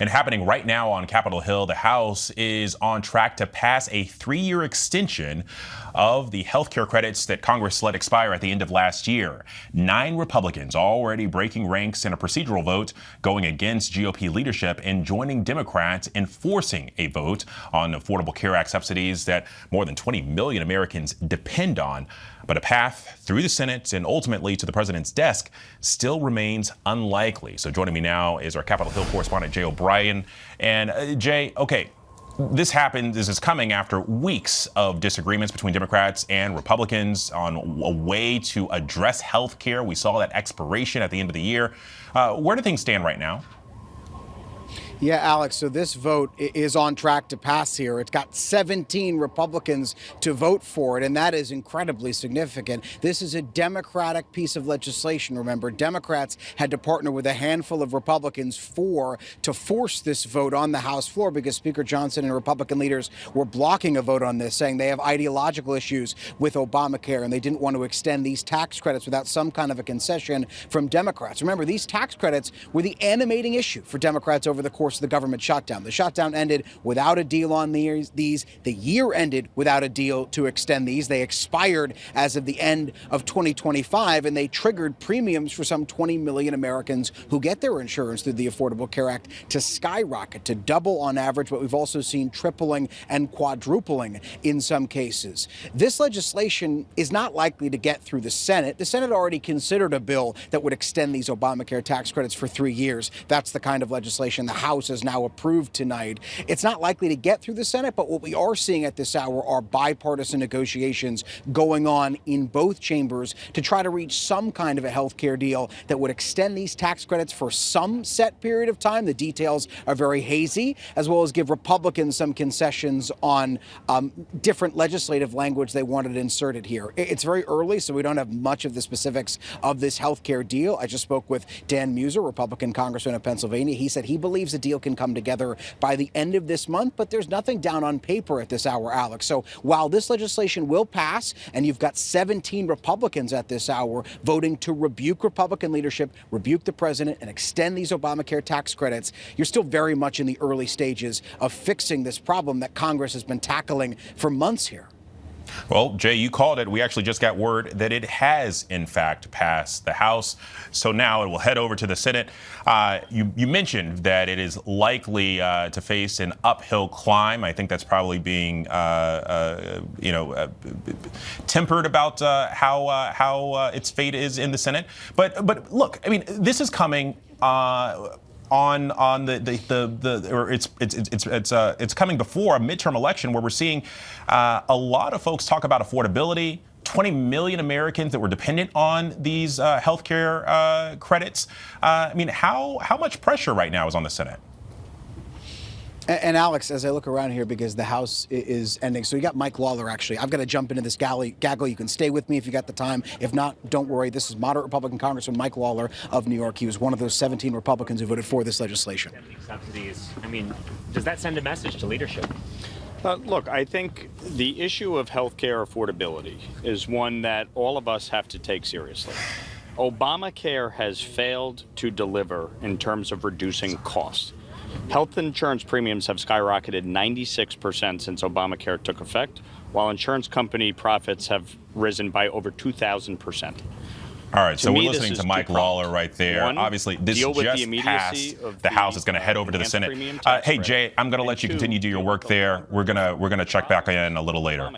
And happening right now on Capitol Hill, the House is on track to pass a 3-year extension of the health care credits that Congress let expire at the end of last year. 9 Republicans already breaking ranks in a procedural vote, going against GOP leadership and joining Democrats in forcing a vote on Affordable Care Act subsidies that more than 20 million Americans depend on. But a path through the Senate and ultimately to the president's desk still remains unlikely. So joining me now is our Capitol Hill correspondent, Jay O'Brien. And Jay, okay, this is coming after weeks of disagreements between Democrats and Republicans on a way to address health care. We saw that expiration at the end of the year. Where do things stand right now? Yeah, Alex, so this vote is on track to pass here. It's got 17 Republicans to vote for it, and that is incredibly significant. This is a Democratic piece of legislation. Remember, Democrats had to partner with a handful of Republicans to force this vote on the House floor because Speaker Johnson and Republican leaders were blocking a vote on this, saying they have ideological issues with Obamacare and they didn't want to extend these tax credits without some kind of a concession from Democrats. Remember, these tax credits were the animating issue for Democrats over the course of the government shutdown. The shutdown ended without a deal on these. The year ended without a deal to extend these. They expired as of the end of 2025, and they triggered premiums for some 20 million Americans who get their insurance through the Affordable Care Act to skyrocket, to double on average, but we've also seen tripling and quadrupling in some cases. This legislation is not likely to get through the Senate. The Senate already considered a bill that would extend these Obamacare tax credits for 3 years. That's the kind of legislation the House has now approved tonight. It's not likely to get through the Senate, but what we are seeing at this hour are bipartisan negotiations going on in both chambers to try to reach some kind of a health care deal that would extend these tax credits for some set period of time. The details are very hazy, as well as give Republicans some concessions on different legislative language they wanted inserted here. It's very early, so we don't have much of the specifics of this health care deal. I just spoke with Dan Muser, Republican congressman of Pennsylvania. He said he believes the deal can come together by the end of this month, but there's nothing down on paper at this hour, Alex. So while this legislation will pass, and you've got 17 Republicans at this hour voting to rebuke Republican leadership, rebuke the president, and extend these Obamacare tax credits, you're still very much in the early stages of fixing this problem that Congress has been tackling for months here. Well, Jay, you called it. We actually just got word that it has, in fact, passed the House. So now it will head over to the Senate. You mentioned that it is likely to face an uphill climb. I think that's probably being, tempered about how its fate is in the Senate. But look, I mean, this is coming. It's coming before a midterm election where we're seeing a lot of folks talk about affordability. 20 million Americans that were dependent on these health care credits. I mean, how much pressure right now is on the Senate? And Alex, as I look around here, because the House is ending, so you got Mike Lawler, actually. I've got to jump into this gaggle. You can stay with me if you got the time. If not, don't worry. This is moderate Republican Congressman Mike Lawler of New York. He was one of those 17 Republicans who voted for this legislation. Subsidies. I mean, does that send a message to leadership? Look, I think the issue of health care affordability is one that all of us have to take seriously. Obamacare has failed to deliver in terms of reducing costs. Health insurance premiums have skyrocketed 96% since Obamacare took effect, while insurance company profits have risen by over 2,000%. All right, so we're listening to Mike Lawler right there. Obviously, this just passed. The House is going to head over to the Senate. Hey, Jay, I'm going to let you continue to do your work there. We're going to check back in a little later.